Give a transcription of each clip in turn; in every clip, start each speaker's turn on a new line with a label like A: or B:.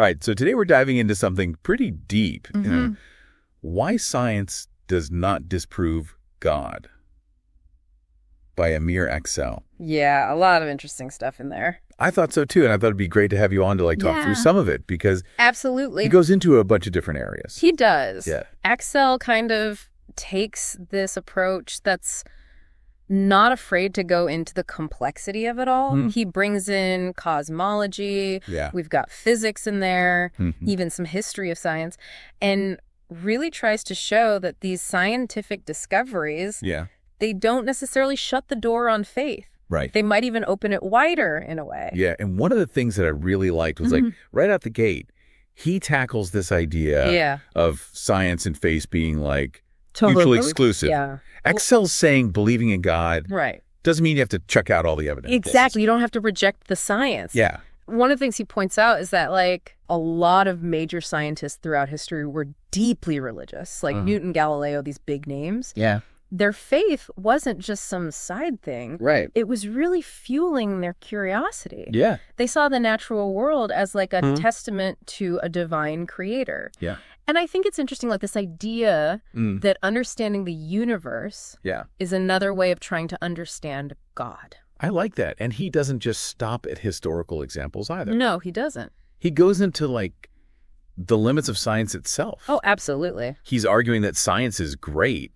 A: All right, so today we're diving into something pretty deep. Why Science Does Not Disprove God by Amir Aczel.
B: Yeah, a lot of interesting stuff in there.
A: I thought so too, and I thought it'd be great to have you on to talk through some of it, because
B: absolutely,
A: he goes into a bunch of different areas.
B: He does.
A: Yeah.
B: Aczel kind of takes this approach that's not afraid to go into the complexity of it all. He brings in cosmology.
A: Yeah.
B: We've got physics in there, even some history of science, and really tries to show that these scientific discoveries, they don't necessarily shut the door on faith.
A: Right.
B: They might even open it wider in a way.
A: Yeah, and one of the things that I really liked was right out the gate, he tackles this idea of science and faith being mutually exclusive.
B: Yeah.
A: Aczel's saying believing in God doesn't mean you have to check out all the evidence.
B: Exactly. You don't have to reject the science.
A: Yeah.
B: One of the things he points out is that a lot of major scientists throughout history were deeply religious, like Newton, Galileo, these big names.
A: Yeah.
B: Their faith wasn't just some side thing.
A: Right.
B: It was really fueling their curiosity.
A: Yeah.
B: They saw the natural world as a testament to a divine creator.
A: Yeah.
B: And I think it's interesting, this idea that understanding the universe is another way of trying to understand God.
A: I like that. And he doesn't just stop at historical examples either.
B: No, he doesn't.
A: He goes into the limits of science itself.
B: Oh, absolutely.
A: He's arguing that science is great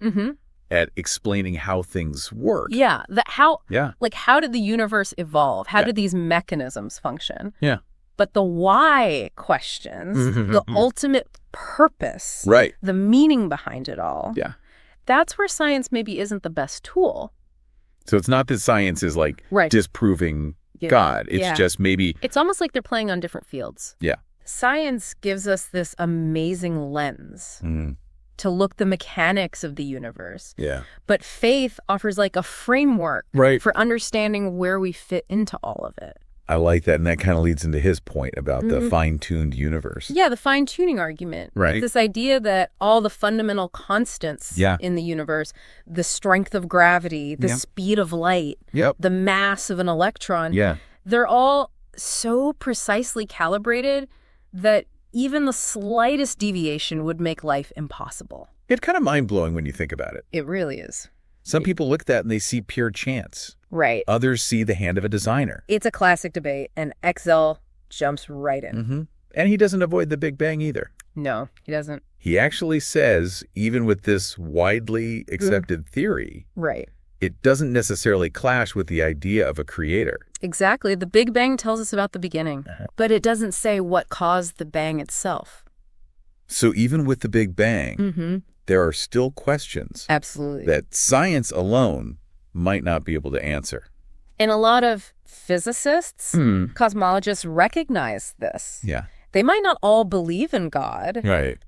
A: at explaining how things work.
B: Yeah. How did the universe evolve? How did these mechanisms function?
A: Yeah.
B: But the why questions, the ultimate purpose, the meaning behind it all, that's where science maybe isn't the best tool.
A: So it's not that science is disproving God. It's just maybe...
B: It's almost like they're playing on different fields.
A: Yeah.
B: Science gives us this amazing lens to look the mechanics of the universe.
A: Yeah.
B: But faith offers a framework for understanding where we fit into all of it.
A: I like that. And that kind of leads into his point about the fine-tuned universe.
B: Yeah, the fine-tuning argument.
A: Right.
B: It's this idea that all the fundamental constants in the universe, the strength of gravity, the speed of light, the mass of an electron, they're all so precisely calibrated that even the slightest deviation would make life impossible.
A: It's kind of mind-blowing when you think about it.
B: It really is.
A: Some people look at that and they see pure chance.
B: Right.
A: Others see the hand of a designer.
B: It's a classic debate, and Aczel jumps right in.
A: And he doesn't avoid the Big Bang either.
B: No, he doesn't.
A: He actually says, even with this widely accepted theory, it doesn't necessarily clash with the idea of a creator.
B: Exactly. The Big Bang tells us about the beginning, but it doesn't say what caused the bang itself.
A: So even with the Big Bang, there are still questions that science alone might not be able to answer.
B: And a lot of physicists, cosmologists recognize this.
A: Yeah.
B: They might not all believe in God,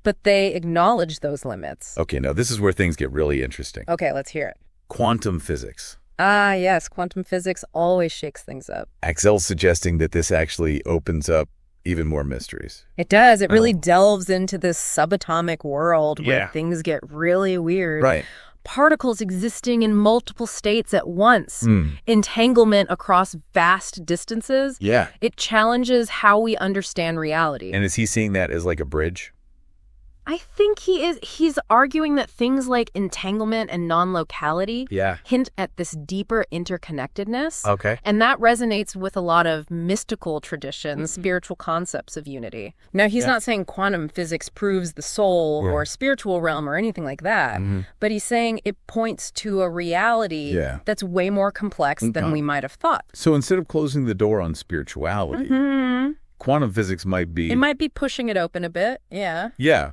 B: but they acknowledge those limits.
A: Okay, now this is where things get really interesting.
B: Okay, let's hear it.
A: Quantum physics.
B: Ah, yes, quantum physics always shakes things up.
A: Aczel's suggesting that this actually opens up even more mysteries.
B: It does. It really delves into this subatomic world where things get really weird.
A: Right.
B: Particles existing in multiple states at once, entanglement across vast distances.
A: Yeah.
B: It challenges how we understand reality.
A: And is he seeing that as a bridge?
B: I think he is. He's arguing that things like entanglement and non-locality hint at this deeper interconnectedness.
A: Okay.
B: And that resonates with a lot of mystical traditions, spiritual concepts of unity. Now, he's not saying quantum physics proves the soul or spiritual realm or anything like that, but he's saying it points to a reality that's way more complex than we might have thought.
A: So instead of closing the door on spirituality, quantum physics might be...
B: It might be pushing it open a bit, yeah.
A: Yeah.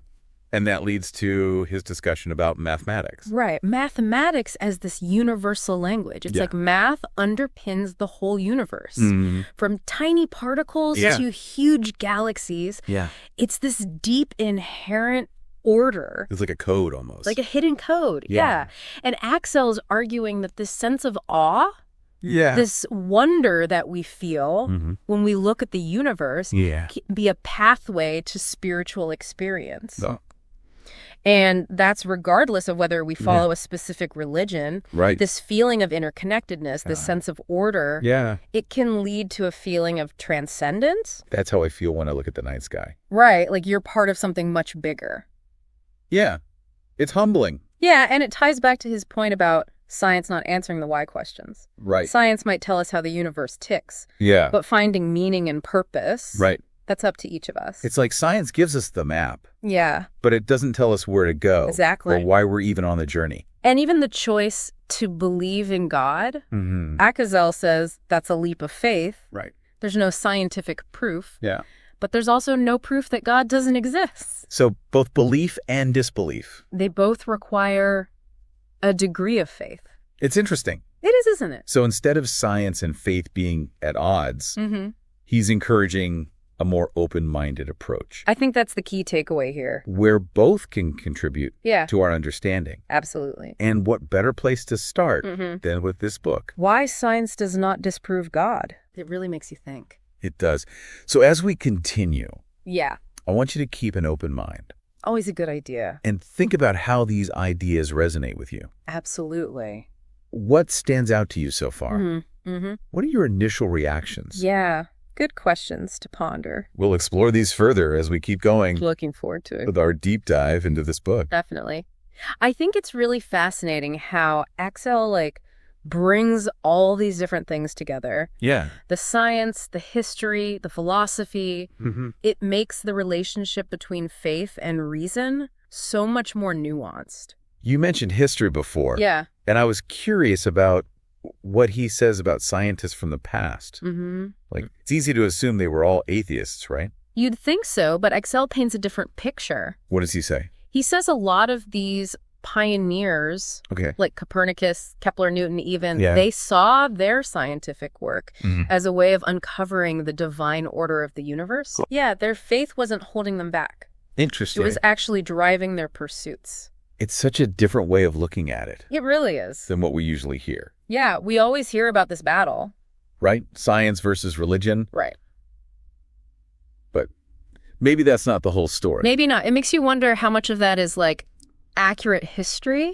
A: And that leads to his discussion about mathematics.
B: Right. Mathematics as this universal language. It's like math underpins the whole universe. From tiny particles to huge galaxies. Yeah. It's this deep inherent order.
A: It's like a code almost.
B: Like a hidden code. Yeah. And Aczel's arguing that this sense of awe, this wonder that we feel when we look at the universe can be a pathway to spiritual experience. And that's regardless of whether we follow a specific religion.
A: Right.
B: This feeling of interconnectedness, this sense of order, it can lead to a feeling of transcendence.
A: That's how I feel when I look at the night sky.
B: Right, like you're part of something much bigger.
A: Yeah, it's humbling.
B: Yeah, and it ties back to his point about science not answering the why questions.
A: Right.
B: Science might tell us how the universe ticks.
A: Yeah.
B: But finding meaning and purpose,
A: right,
B: that's up to each of us.
A: It's like science gives us the map.
B: Yeah.
A: But it doesn't tell us where to go.
B: Exactly.
A: Or why we're even on the journey.
B: And even the choice to believe in God, Aczel says that's a leap of faith.
A: Right.
B: There's no scientific proof.
A: Yeah.
B: But there's also no proof that God doesn't exist.
A: So both belief and disbelief.
B: They both require a degree of faith.
A: It's interesting.
B: It is, isn't it?
A: So instead of science and faith being at odds, he's encouraging a more open-minded approach.
B: I think that's the key takeaway here.
A: Where both can contribute to our understanding.
B: Absolutely.
A: And what better place to start than with this book?
B: Why Science Does Not Disprove God. It really makes you think.
A: It does. So as we continue,
B: I
A: want you to keep an open mind.
B: Always a good idea.
A: And think about how these ideas resonate with you.
B: Absolutely.
A: What stands out to you so far? What are your initial reactions?
B: Yeah, good questions to ponder.
A: We'll explore these further as we keep going.
B: Looking forward to it.
A: With our deep dive into this book.
B: Definitely. I think it's really fascinating how Aczel, brings all these different things together.
A: Yeah.
B: The science, the history, the philosophy. It makes the relationship between faith and reason so much more nuanced.
A: You mentioned history before.
B: Yeah.
A: And I was curious about what he says about scientists from the past. It's easy to assume they were all atheists, right?
B: You'd think so, but Aczel paints a different picture.
A: What does he say?
B: He says a lot of these pioneers, like Copernicus, Kepler, Newton even, they saw their scientific work as a way of uncovering the divine order of the universe. Yeah, their faith wasn't holding them back.
A: Interesting.
B: It was actually driving their pursuits.
A: It's such a different way of looking at it.
B: It really is.
A: Than what we usually hear.
B: Yeah, we always hear about this battle.
A: Right? Science versus religion.
B: Right.
A: But maybe that's not the whole story.
B: Maybe not. It makes you wonder how much of that is accurate history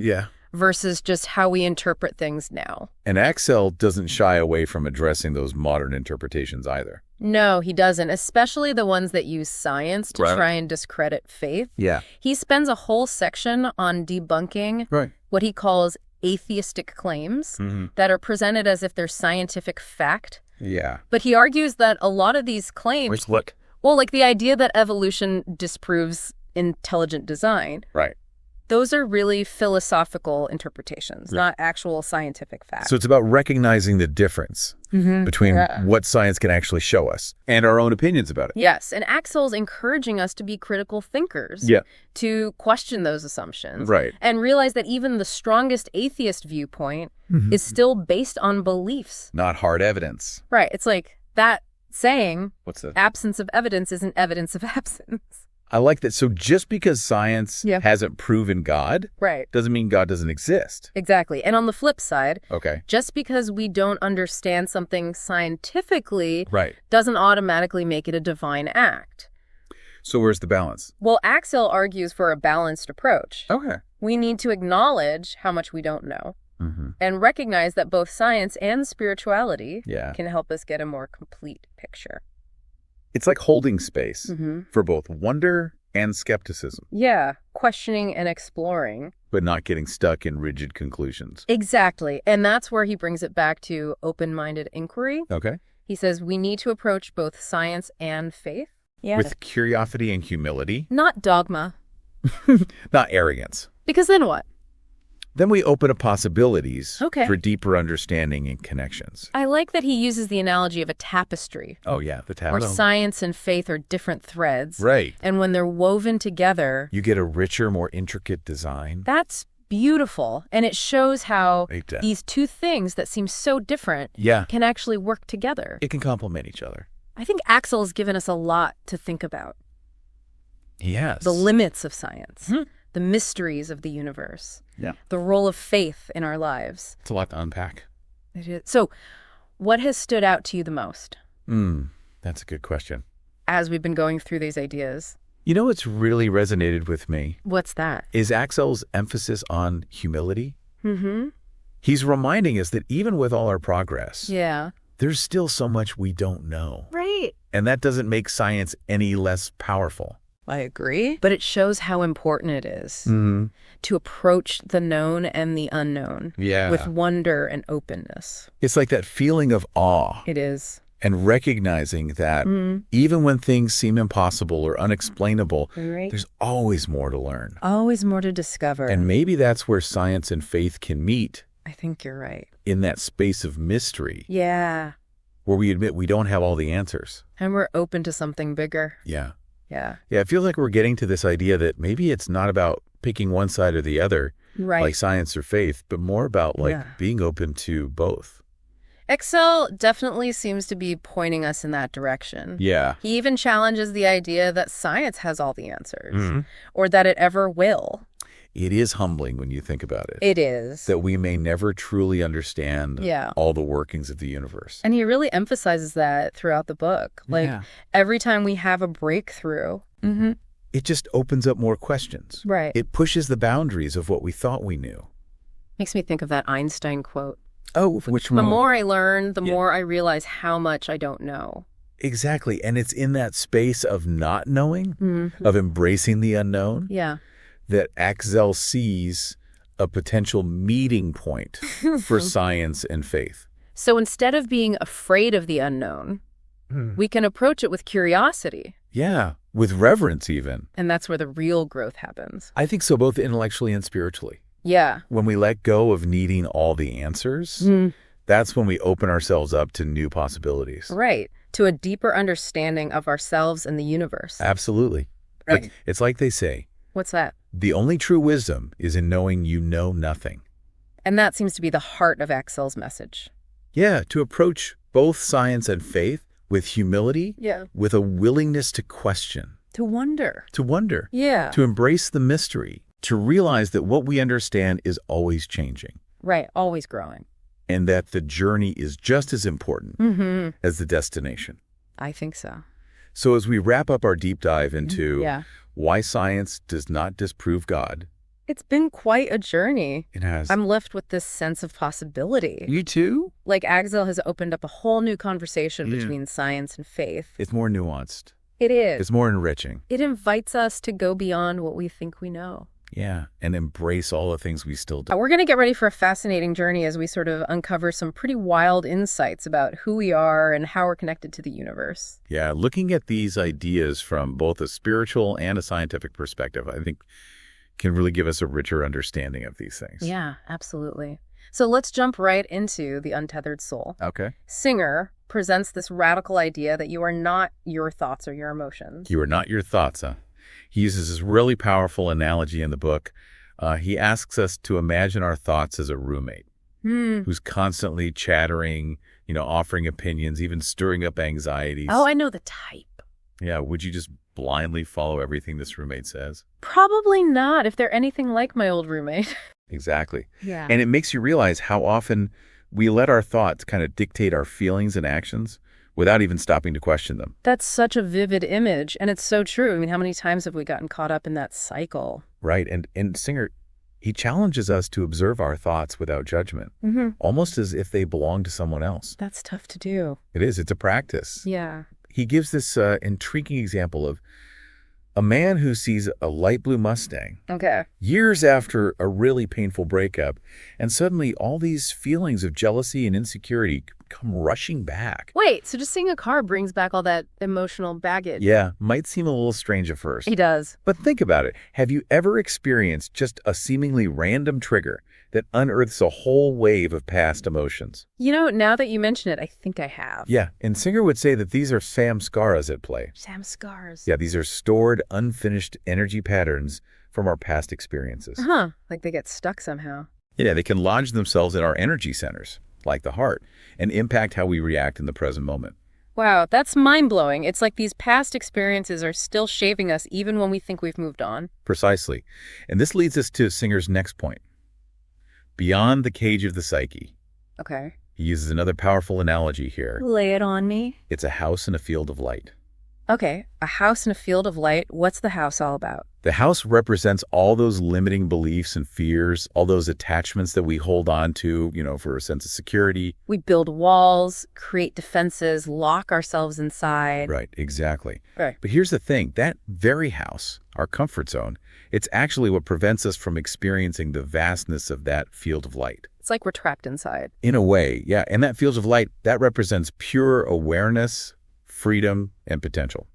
B: versus just how we interpret things now.
A: And Aczel doesn't shy away from addressing those modern interpretations either.
B: No, he doesn't, especially the ones that use science to try and discredit faith.
A: Yeah.
B: He spends a whole section on debunking what he calls atheistic claims that are presented as if they're scientific fact.
A: Yeah.
B: But he argues that a lot of these claims... Well, like the idea that evolution disproves intelligent design.
A: Right.
B: Those are really philosophical interpretations, not actual scientific facts.
A: So it's about recognizing the difference between what science can actually show us and our own opinions about it.
B: Yes, and Aczel's encouraging us to be critical thinkers, to question those assumptions, and realize that even the strongest atheist viewpoint is still based on beliefs.
A: Not hard evidence.
B: Right, it's like that saying,
A: what's that?
B: Absence of evidence isn't evidence of absence.
A: I like that. So just because science hasn't proven God doesn't mean God doesn't exist.
B: Exactly. And on the flip side, just because we don't understand something scientifically doesn't automatically make it a divine act.
A: So where's the balance?
B: Well, Aczel argues for a balanced approach.
A: Okay.
B: We need to acknowledge how much we don't know and recognize that both science and spirituality can help us get a more complete picture.
A: It's like holding space for both wonder and skepticism.
B: Yeah, questioning and exploring.
A: But not getting stuck in rigid conclusions.
B: Exactly. And that's where he brings it back to open-minded inquiry.
A: Okay.
B: He says we need to approach both science and faith. Yeah.
A: With curiosity and humility.
B: Not dogma.
A: Not arrogance.
B: Because then what?
A: Then we open up possibilities for deeper understanding and connections.
B: I like that he uses the analogy of a tapestry.
A: Oh, yeah, the tapestry.
B: Where science and faith are different threads.
A: Right.
B: And when they're woven together...
A: You get a richer, more intricate design.
B: That's beautiful. And it shows how these two things that seem so different can actually work together.
A: It can complement each other.
B: I think Aczel has given us a lot to think about.
A: Yes.
B: The limits of science. The mysteries of the universe.
A: Yeah.
B: The role of faith in our lives.
A: It's a lot to unpack.
B: It is. So, what has stood out to you the most?
A: That's a good question.
B: As we've been going through these ideas.
A: You know what's really resonated with me?
B: What's that?
A: Is Aczel's emphasis on humility.
B: Mm-hmm.
A: He's reminding us that even with all our progress,
B: yeah,
A: there's still so much we don't know.
B: Right.
A: And that doesn't make science any less powerful.
B: I agree. But it shows how important it is to approach the known and the unknown with wonder and openness.
A: It's like that feeling of awe.
B: It is.
A: And recognizing that even when things seem impossible or unexplainable, there's always more to learn.
B: Always more to discover.
A: And maybe that's where science and faith can meet.
B: I think you're right.
A: In that space of mystery.
B: Yeah.
A: Where we admit we don't have all the answers.
B: And we're open to something bigger.
A: Yeah.
B: Yeah.
A: Yeah, it feels like we're getting to this idea that maybe it's not about picking one side or the other, like science or faith, but more about being open to both.
B: Aczel definitely seems to be pointing us in that direction.
A: Yeah.
B: He even challenges the idea that science has all the answers, or that it ever will.
A: It is humbling when you think about it.
B: It is.
A: That we may never truly understand all the workings of the universe.
B: And he really emphasizes that throughout the book. Every time we have a breakthrough,
A: it just opens up more questions.
B: Right.
A: It pushes the boundaries of what we thought we knew.
B: Makes me think of that Einstein quote.
A: Oh, which one?
B: The more I learn, the more I realize how much I don't know.
A: Exactly. And it's in that space of not knowing, of embracing the unknown, that Aczel sees a potential meeting point for science and faith.
B: So instead of being afraid of the unknown, we can approach it with curiosity.
A: Yeah, with reverence even.
B: And that's where the real growth happens.
A: I think so, both intellectually and spiritually.
B: Yeah.
A: When we let go of needing all the answers, that's when we open ourselves up to new possibilities.
B: Right. To a deeper understanding of ourselves and the universe.
A: Absolutely.
B: Right.
A: It's like they say.
B: What's that?
A: The only true wisdom is in knowing you know nothing.
B: And that seems to be the heart of Aczel's message.
A: Yeah, to approach both science and faith with humility, with a willingness to question.
B: To wonder.
A: To wonder.
B: Yeah.
A: To embrace the mystery. To realize that what we understand is always changing.
B: Right, always growing.
A: And that the journey is just as important as the destination.
B: I think so.
A: So as we wrap up our deep dive into why science does not disprove God.
B: It's been quite a journey.
A: It has.
B: I'm left with this sense of possibility.
A: You too?
B: Like Aczel has opened up a whole new conversation between science and faith.
A: It's more nuanced.
B: It is.
A: It's more enriching.
B: It invites us to go beyond what we think we know.
A: Yeah, and embrace all the things we still do.
B: We're going to get ready for a fascinating journey as we sort of uncover some pretty wild insights about who we are and how we're connected to the universe.
A: Yeah, looking at these ideas from both a spiritual and a scientific perspective, I think can really give us a richer understanding of these things.
B: Yeah, absolutely. So let's jump right into The Untethered Soul.
A: Okay.
B: Singer presents this radical idea that you are not your thoughts or your emotions.
A: You are not your thoughts, huh? He uses this really powerful analogy in the book. He asks us to imagine our thoughts as a roommate who's constantly chattering, offering opinions, even stirring up anxieties.
B: Oh, I know the type.
A: Yeah, would you just blindly follow everything this roommate says?
B: Probably not, if they're anything like my old roommate.
A: Exactly.
B: Yeah.
A: And it makes you realize how often we let our thoughts kind of dictate our feelings and actions without even stopping to question them.
B: That's such a vivid image, and it's so true. I mean, how many times have we gotten caught up in that cycle?
A: Right, and Singer, he challenges us to observe our thoughts without judgment, almost as if they belong to someone else.
B: That's tough to do.
A: It is. It's a practice.
B: Yeah.
A: He gives this intriguing example of a man who sees a light blue Mustang years after a really painful breakup, and suddenly all these feelings of jealousy and insecurity come rushing back.
B: Wait, so just seeing a car brings back all that emotional baggage?
A: Yeah, might seem a little strange at first.
B: He does.
A: But think about it. Have you ever experienced just a seemingly random trigger that unearths a whole wave of past emotions?
B: Now that you mention it, I think I have.
A: Yeah, and Singer would say that these are samskaras at play.
B: Samskaras.
A: Yeah, these are stored, unfinished energy patterns from our past experiences.
B: Like they get stuck somehow.
A: Yeah, they can lodge themselves in our energy centers, like the heart, and impact how we react in the present moment.
B: Wow, that's mind-blowing. It's like these past experiences are still shaping us even when we think we've moved on.
A: Precisely. And this leads us to Singer's next point. Beyond the cage of the psyche.
B: Okay.
A: He uses another powerful analogy here.
B: Lay it on me.
A: It's a house in a field of light.
B: Okay, a house in a field of light. What's the house all about?
A: The house represents all those limiting beliefs and fears, all those attachments that we hold on to, for a sense of security.
B: We build walls, create defenses, lock ourselves inside.
A: Right, exactly.
B: Right.
A: But here's the thing, that very house, our comfort zone, it's actually what prevents us from experiencing the vastness of that field of light.
B: It's like we're trapped inside.
A: In a way, yeah. And that field of light, that represents pure awareness, freedom, and potential.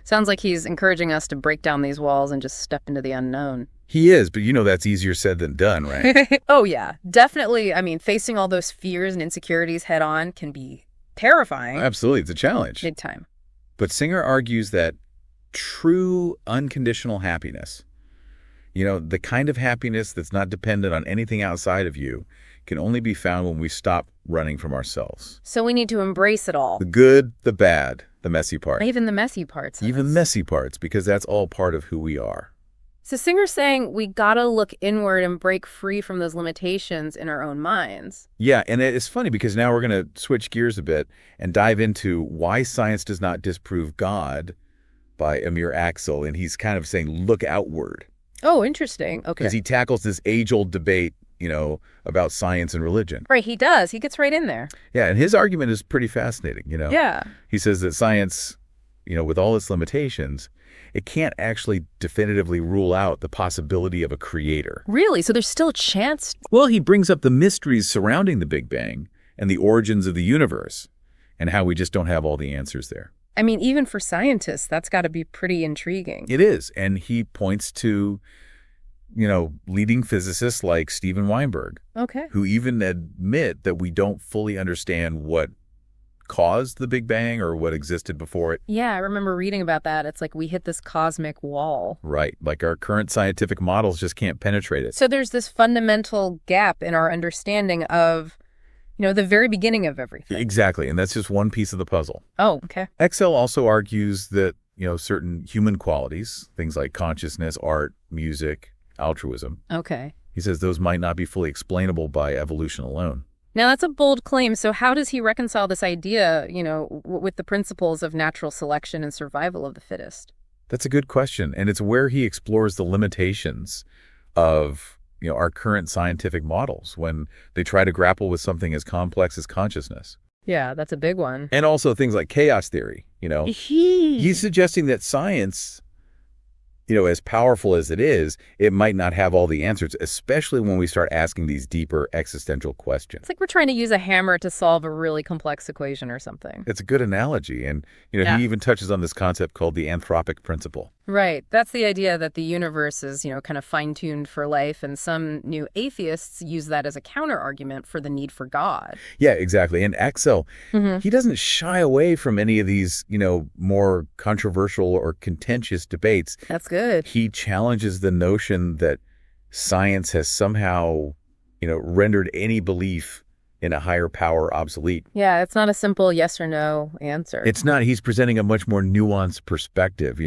B: Sounds like he's encouraging us to break down these walls and just step into the unknown.
A: He is, but that's easier said than done, right?
B: Oh, yeah. Definitely. I mean, facing all those fears and insecurities head on can be terrifying.
A: Absolutely. It's a challenge.
B: Big time.
A: But Singer argues that true unconditional happiness, the kind of happiness that's not dependent on anything outside of you, can only be found when we stop running from ourselves.
B: So we need to embrace it all.
A: The good, the bad, the messy part.
B: Even the messy parts.
A: Even messy parts, because that's all part of who we are.
B: So Singer's saying we gotta look inward and break free from those limitations in our own minds.
A: Yeah, and it's funny because now we're going to switch gears a bit and dive into Why Science Does Not Disprove God by Amir Aczel, and he's kind of saying, look outward.
B: Oh, interesting. Okay.
A: Because he tackles this age-old debate, about science and religion.
B: Right, he does. He gets right in there.
A: Yeah, and his argument is pretty fascinating,
B: Yeah.
A: He says that science, with all its limitations, it can't actually definitively rule out the possibility of a creator.
B: Really? So there's still a chance?
A: Well, he brings up the mysteries surrounding the Big Bang and the origins of the universe and how we just don't have all the answers there.
B: I mean, even for scientists, that's got to be pretty intriguing.
A: It is. And he points to leading physicists like Steven Weinberg, who even admit that we don't fully understand what caused the Big Bang or what existed before it.
B: Yeah, I remember reading about that. It's like we hit this cosmic wall.
A: Right, like our current scientific models just can't penetrate it.
B: So there's this fundamental gap in our understanding of, the very beginning of everything.
A: Exactly, and that's just one piece of the puzzle.
B: Oh, okay.
A: Aczel also argues that, certain human qualities, things like consciousness, art, music, altruism.
B: Okay.
A: He says those might not be fully explainable by evolution alone.
B: Now, that's a bold claim. So how does he reconcile this idea, with the principles of natural selection and survival of the fittest?
A: That's a good question. And it's where he explores the limitations of, our current scientific models when they try to grapple with something as complex as consciousness.
B: Yeah, that's a big one.
A: And also things like chaos theory, He's suggesting that science, as powerful as it is, it might not have all the answers, especially when we start asking these deeper existential questions.
B: It's like we're trying to use a hammer to solve a really complex equation or something.
A: It's a good analogy. And, he even touches on this concept called the anthropic principle.
B: Right. That's the idea that the universe is, kind of fine-tuned for life, and some new atheists use that as a counter-argument for the need for God.
A: Yeah, exactly. And Aczel, he doesn't shy away from any of these, more controversial or contentious debates.
B: That's good.
A: He challenges the notion that science has somehow, rendered any belief in a higher power obsolete.
B: Yeah, it's not a simple yes or no answer.
A: It's not. He's presenting a much more nuanced perspective,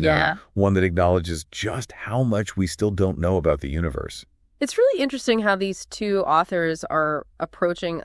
A: one that acknowledges just how much we still don't know about the universe.
B: It's really interesting how these two authors are approaching,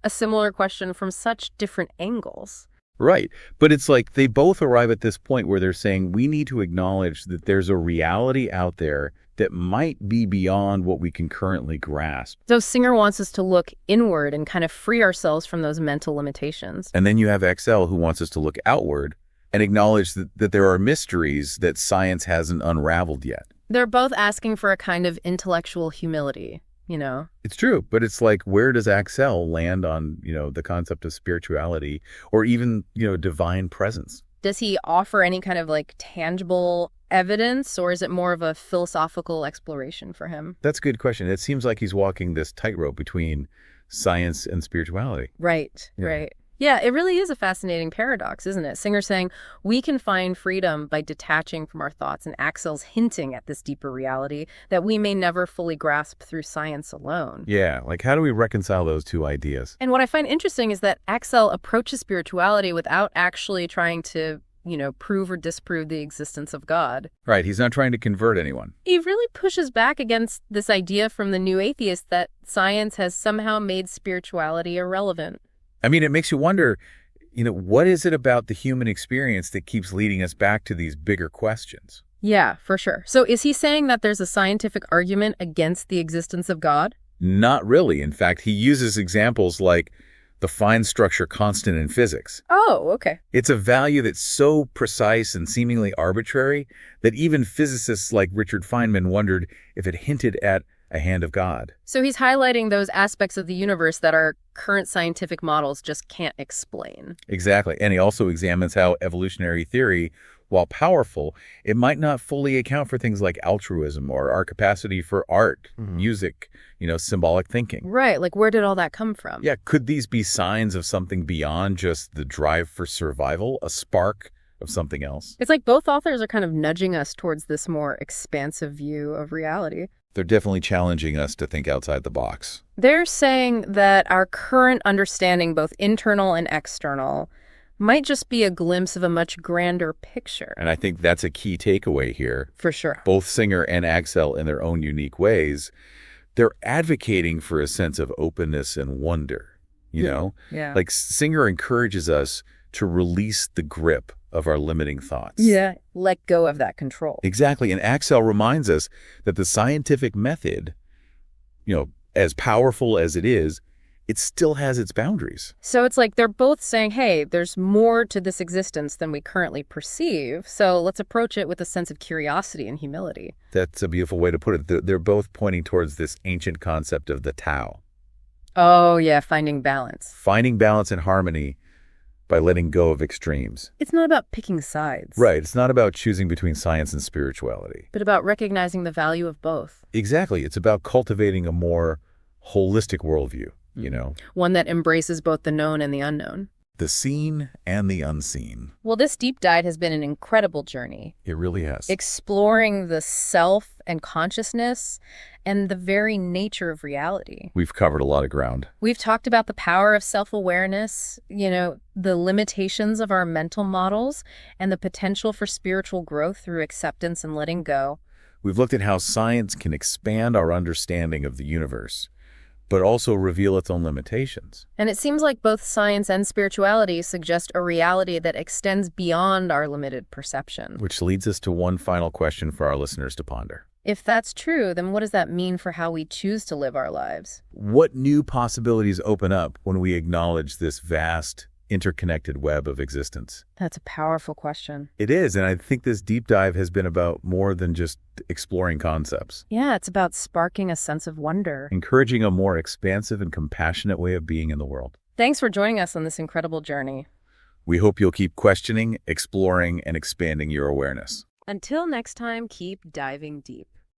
B: a similar question from such different angles.
A: Right. But it's like they both arrive at this point where they're saying we need to acknowledge that there's a reality out there that might be beyond what we can currently grasp.
B: So Singer wants us to look inward and kind of free ourselves from those mental limitations.
A: And then you have Aczel, who wants us to look outward and acknowledge that there are mysteries that science hasn't unraveled yet.
B: They're both asking for a kind of intellectual humility,
A: It's true, but it's like, where does Aczel land on, the concept of spirituality or even, divine presence?
B: Does he offer any kind of tangible evidence, or is it more of a philosophical exploration for him?
A: That's a good question. It seems like he's walking this tightrope between science and spirituality.
B: Right, right. Yeah, it really is a fascinating paradox, isn't it? Singer saying we can find freedom by detaching from our thoughts, and Aczel's hinting at this deeper reality that we may never fully grasp through science alone.
A: Yeah, how do we reconcile those two ideas?
B: And what I find interesting is that Aczel approaches spirituality without actually trying to, prove or disprove the existence of God.
A: Right, he's not trying to convert anyone.
B: He really pushes back against this idea from the new atheist that science has somehow made spirituality irrelevant.
A: I mean, it makes you wonder, What is it about the human experience that keeps leading us back to these bigger questions?
B: Yeah, for sure. So is he saying that there's a scientific argument against the existence of God?
A: Not really. In fact, he uses examples like the fine structure constant in physics.
B: Oh, okay.
A: It's a value that's so precise and seemingly arbitrary that even physicists like Richard Feynman wondered if it hinted at a hand of God.
B: So he's highlighting those aspects of the universe that our current scientific models just can't explain.
A: Exactly. And he also examines how evolutionary theory, while powerful, it might not fully account for things like altruism or our capacity for art, music, symbolic thinking.
B: Right. Like, where did all that come from?
A: Yeah. Could these be signs of something beyond just the drive for survival, a spark of something else?
B: It's like both authors are kind of nudging us towards this more expansive view of reality.
A: They're definitely challenging us to think outside the box.
B: They're saying that our current understanding, both internal and external, might just be a glimpse of a much grander picture.
A: And I think that's a key takeaway here.
B: For sure.
A: Both Singer and Aczel, in their own unique ways, they're advocating for a sense of openness and wonder, you know?
B: Yeah.
A: Like Singer encourages us to release the grip of our limiting thoughts.
B: Yeah. Let go of that control.
A: Exactly. And Aczel reminds us that the scientific method, as powerful as it is, it still has its boundaries.
B: So it's like they're both saying, hey, there's more to this existence than we currently perceive. So let's approach it with a sense of curiosity and humility.
A: That's a beautiful way to put it. They're both pointing towards this ancient concept of the Tao.
B: Oh, yeah, finding balance.
A: Finding balance and harmony by letting go of extremes.
B: It's not about picking sides.
A: Right. It's not about choosing between science and spirituality.
B: But about recognizing the value of both.
A: Exactly. It's about cultivating a more holistic worldview.
B: One that embraces both the known and the unknown.
A: The seen and the unseen.
B: Well, this deep dive has been an incredible journey.
A: It really has.
B: Exploring the self and consciousness and the very nature of reality.
A: We've covered a lot of ground.
B: We've talked about the power of self-awareness, the limitations of our mental models, and the potential for spiritual growth through acceptance and letting go.
A: We've looked at how science can expand our understanding of the universe, but also reveal its own limitations.
B: And it seems like both science and spirituality suggest a reality that extends beyond our limited perception.
A: Which leads us to one final question for our listeners to ponder.
B: If that's true, then what does that mean for how we choose to live our lives?
A: What new possibilities open up when we acknowledge this vast, interconnected web of existence?
B: That's a powerful question.
A: It is, and I think this deep dive has been about more than just exploring concepts.
B: Yeah, it's about sparking a sense of wonder.
A: Encouraging a more expansive and compassionate way of being in the world.
B: Thanks for joining us on this incredible journey.
A: We hope you'll keep questioning, exploring, and expanding your awareness.
B: Until next time, keep diving deep.